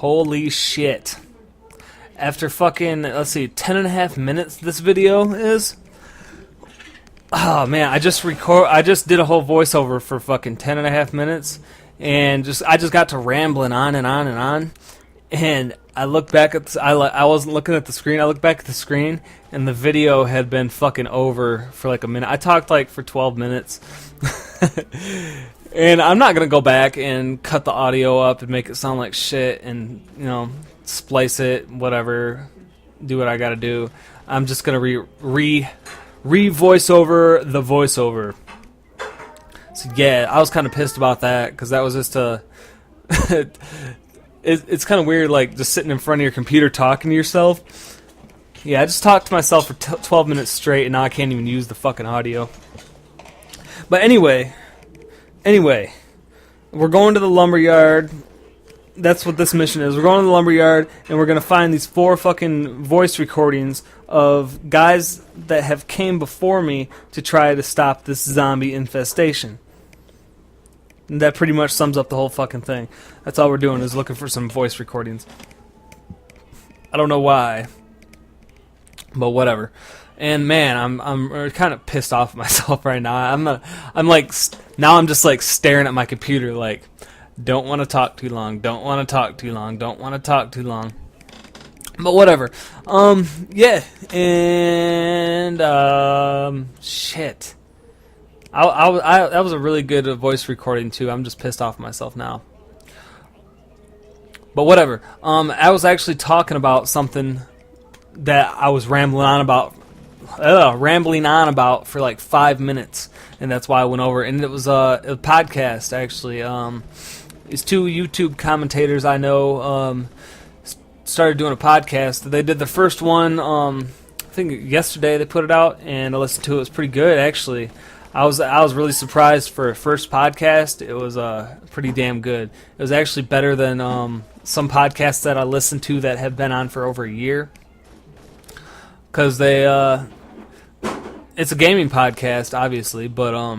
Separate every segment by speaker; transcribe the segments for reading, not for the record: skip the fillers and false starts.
Speaker 1: Holy shit. After fucking, let's see, 10.5 minutes this video is. Oh man, I just did a whole voiceover for fucking 10.5 minutes, and I just got to rambling on and on and on. And I look back at I wasn't looking at the screen. I looked back at the screen, and the video had been fucking over for like a minute. I talked like for 12 minutes. And I'm not going to go back and cut the audio up and make it sound like shit and, you know, splice it, whatever, do what I got to do. I'm just going to re-voice over the voiceover. So, yeah, I was kind of pissed about that because that was just a... it's kind of weird, like, just sitting in front of your computer talking to yourself. Yeah, I just talked to myself for 12 minutes straight, and now I can't even use the fucking audio. But anyway, we're going to the lumberyard. That's what this mission is. We're going to the lumberyard, and we're going to find these 4 fucking voice recordings of guys that have came before me to try to stop this zombie infestation. And that pretty much sums up the whole fucking thing. That's all we're doing is looking for some voice recordings. I don't know why, but whatever. And man, I'm kind of pissed off at myself right now. I'm just like staring at my computer like, don't want to talk too long, don't want to talk too long, don't want to talk too long. But whatever. Yeah, and shit. That was a really good voice recording too. I'm just pissed off at myself now. But whatever. I was actually talking about something that I was rambling on about for like 5 minutes, and that's why I went over. And it was a podcast actually. These 2 YouTube commentators I know started doing a podcast. They did the first one. I think yesterday they put it out, and I listened to it. It was pretty good actually. I was really surprised for a first podcast. It was pretty damn good. It was actually better than some podcasts that I listened to that have been on for over a year. Because it's a gaming podcast, obviously, but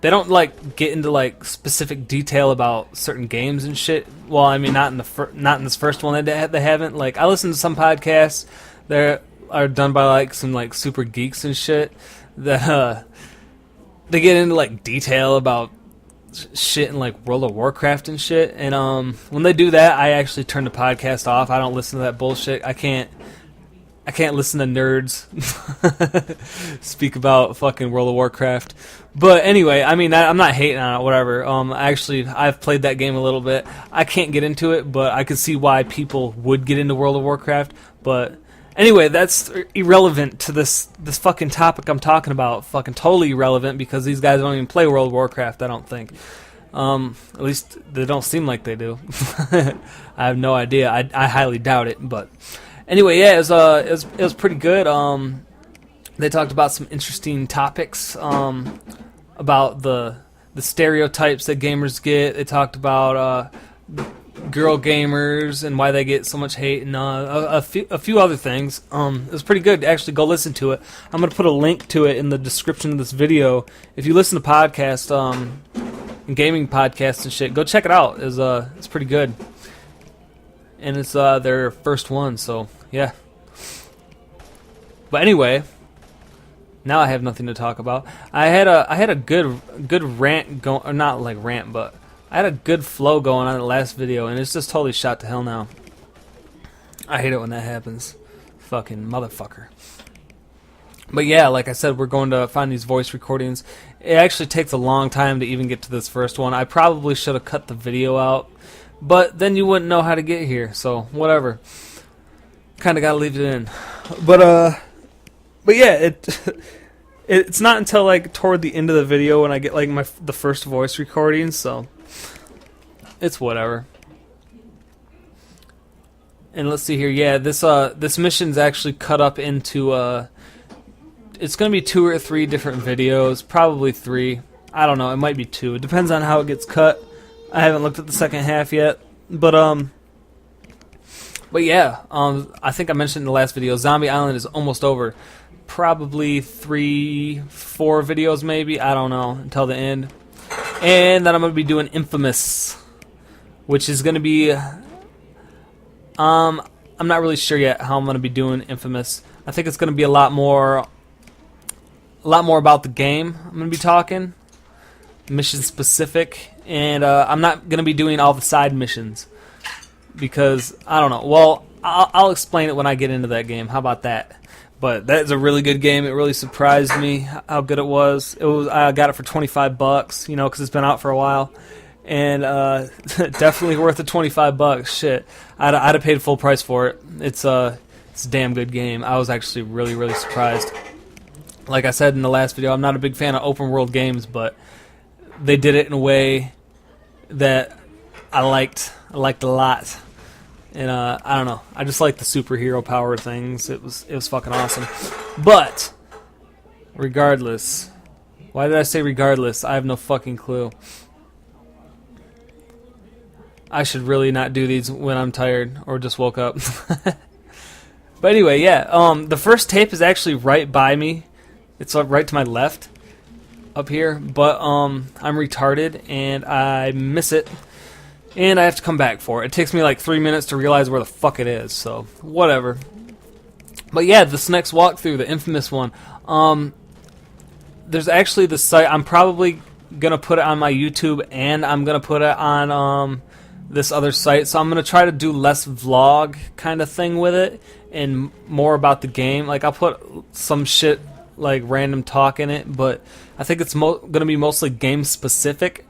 Speaker 1: they don't like get into like specific detail about certain games and shit. Well, I mean, not in this first one. They haven't. Like, I listen to some podcasts that are done by like some like super geeks and shit that they get into like detail about shit in like World of Warcraft and shit. And when they do that, I actually turn the podcast off. I don't listen to that bullshit. I can't listen to nerds speak about fucking World of Warcraft. But anyway, I mean, I'm not hating on it, whatever. I've played that game a little bit. I can't get into it, but I could see why people would get into World of Warcraft. But anyway, that's irrelevant to this fucking topic I'm talking about. Fucking totally irrelevant because these guys don't even play World of Warcraft, I don't think. At least they don't seem like they do. I have no idea. I highly doubt it, but... Anyway, yeah, it was pretty good. They talked about some interesting topics about the stereotypes that gamers get. They talked about girl gamers and why they get so much hate and a few other things. It was pretty good. Actually, go listen to it. I'm going to put a link to it in the description of this video. If you listen to podcasts, gaming podcasts and shit, go check it out. It's pretty good. And it's their first one, so yeah. But anyway, now I have nothing to talk about. I had a good rant going, or not like rant, but I had a good flow going on in the last video, and it's just totally shot to hell now. I hate it when that happens, fucking motherfucker. But yeah, like I said, we're going to find these voice recordings. It actually takes a long time to even get to this first one. I probably should have cut the video out. But then you wouldn't know how to get here, so whatever. Kind of gotta leave it in. But yeah, it's not until like toward the end of the video when I get like the first voice recording, so it's whatever. And let's see here. Yeah, this mission's actually cut up into it's gonna be 2 or 3 different videos, probably 3. I don't know. It might be 2. It depends on how it gets cut. I haven't looked at the second half yet, but yeah, I think I mentioned in the last video, Zombie Island is almost over. Probably 3, 4 videos maybe, I don't know, until the end. And then I'm going to be doing Infamous, which is going to be I'm not really sure yet how I'm going to be doing Infamous. I think it's going to be a lot more about the game. I'm going to be talking mission specific, and I'm not going to be doing all the side missions because I don't know. Well, I'll explain it when I get into that game. How about that? But that is a really good game. It really surprised me how good it was. I got it for $25, you know, because it's been out for a while. And definitely worth the $25. Shit, I'd have paid full price for it. It's a damn good game. I was actually really surprised. Like I said in the last video, I'm not a big fan of open world games, but they did it in a way that I liked a lot. And I don't know, I just like the superhero power things. It was fucking awesome. But regardless, why did I say regardless? I have no fucking clue. I should really not do these when I'm tired or just woke up. But anyway, yeah. The first tape is actually right by me. It's right to my left, up here. But I'm retarded and I miss it, and I have to come back for it. It takes me like 3 minutes to realize where the fuck it is. So whatever. But yeah, this next walkthrough, the Infamous one. There's actually the site. I'm probably gonna put it on my YouTube, and I'm gonna put it on this other site. So I'm gonna try to do less vlog kind of thing with it and more about the game. Like I'll put some shit like random talk in it, but I think it's gonna be mostly game specific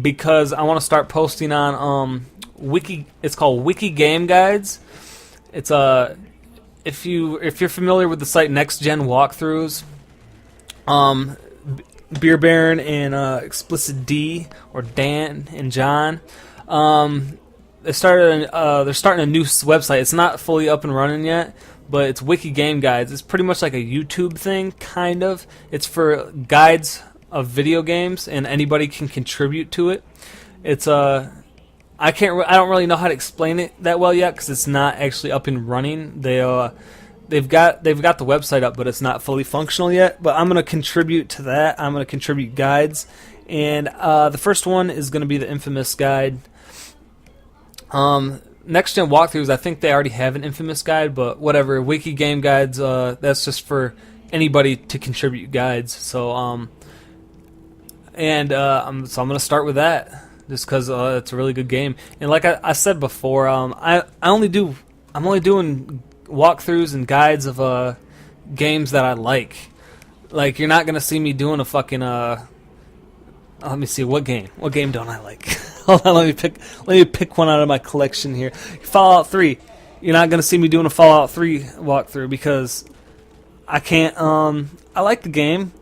Speaker 1: because I want to start posting on wiki. It's called Wiki Game Guides. It's if you're familiar with the site Next Gen Walkthroughs, Beer Baron and Explicit D or Dan and John. They're starting a new website. It's not fully up and running yet, but it's Wiki Game Guides. It's pretty much like a YouTube thing, kind of. It's for guides of video games, and anybody can contribute to it. It's I don't really know how to explain it that well yet because it's not actually up and running. They've got the website up, but it's not fully functional yet. But I'm gonna contribute to that. I'm gonna contribute guides, and the first one is gonna be the Infamous guide. Next Gen Walkthroughs, I think they already have an Infamous guide, but whatever. Wiki Game Guides, that's just for anybody to contribute guides. So I'm gonna start with that just because it's a really good game. And like I said before, I'm only doing walkthroughs and guides of games that I like. Like you're not gonna see me doing a fucking let me see, what game don't I like? Hold on, let me pick one out of my collection here. Fallout 3. You're not gonna see me doing a Fallout 3 walkthrough because I can't. I like the game,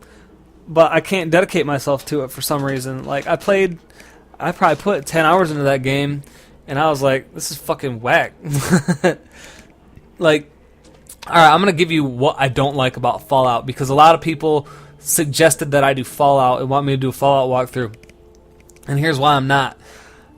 Speaker 1: but I can't dedicate myself to it for some reason. Like I probably put 10 hours into that game, and I was like, this is fucking whack. Like, alright, I'm gonna give you what I don't like about Fallout because a lot of people suggested that I do Fallout and want me to do a Fallout walkthrough, and here's why I'm not.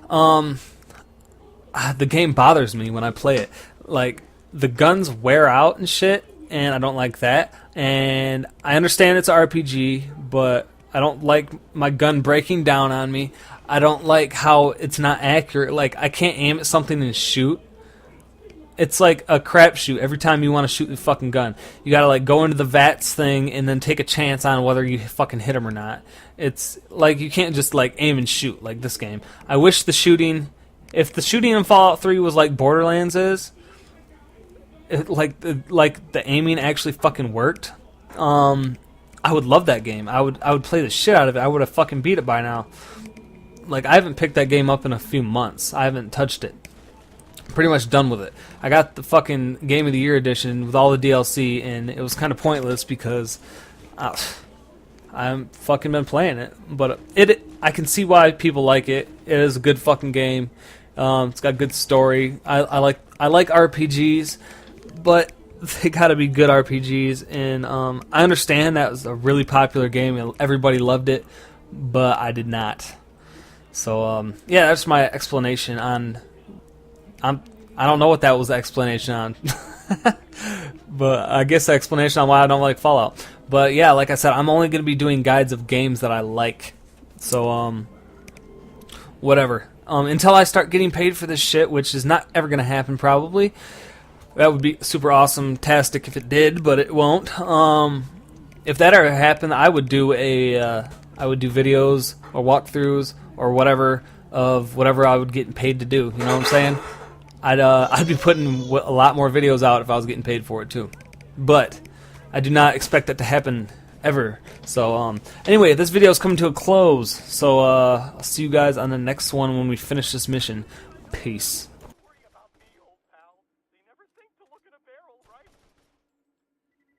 Speaker 1: The game bothers me when I play it. Like the guns wear out and shit, and I don't like that. And I understand it's an RPG, but I don't like my gun breaking down on me. I don't like how it's not accurate. Like I can't aim at something and shoot. It's like a crapshoot every time you want to shoot the fucking gun. You gotta like go into the VATS thing and then take a chance on whether you fucking hit them or not. It's like you can't just like aim and shoot like this game. I wish if the shooting in Fallout 3 was like Borderlands is, like the aiming actually fucking worked. I would love that game. I would play the shit out of it. I would have fucking beat it by now. Like I haven't picked that game up in a few months. I haven't touched it. Pretty much done with it. I got the fucking Game of the Year edition with all the DLC, and it was kind of pointless because I've fucking been playing it. But I can see why people like it. It is a good fucking game. It's got a good story. I like RPGs, but they gotta be good RPGs. And I understand that was a really popular game and everybody loved it, but I did not. So yeah, that's my explanation on. I don't know what that was the explanation on. But I guess the explanation on why I don't like Fallout. But yeah, like I said, I'm only going to be doing guides of games that I like. So, whatever. until I start getting paid for this shit, which is not ever gonna happen probably. That would be super awesome-tastic if it did, but it won't. If that ever happened, I would do videos or walkthroughs or whatever of whatever I would get paid to do. You know what I'm saying? I'd be putting a lot more videos out if I was getting paid for it too. But I do not expect that to happen ever. So anyway, this video is coming to a close. So I'll see you guys on the next one when we finish this mission. Peace.